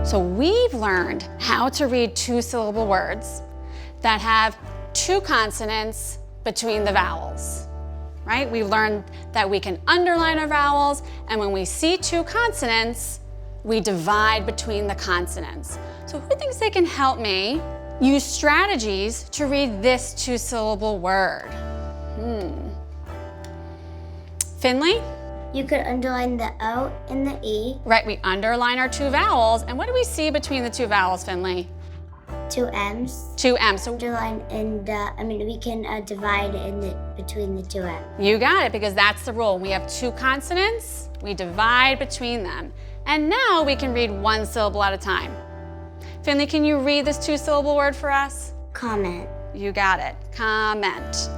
So we've learned how to read two-syllable words that have two consonants between the vowels, right? We've learned that we can underline our vowels, and when we see two consonants, we divide between the consonants. So who thinks they can help me use strategies to read this two-syllable word? Finley? You could underline the O and the E. Right, we underline our two vowels, and what do we see between the two vowels, Finley? Two M's. Two M's. So Underline and, we can divide between the two M's. you got it, because that's the rule. We have two consonants, we divide between them. And now we can read one syllable at a time. Finley, can you read this two-syllable word for us? Comment. You got it. Comment.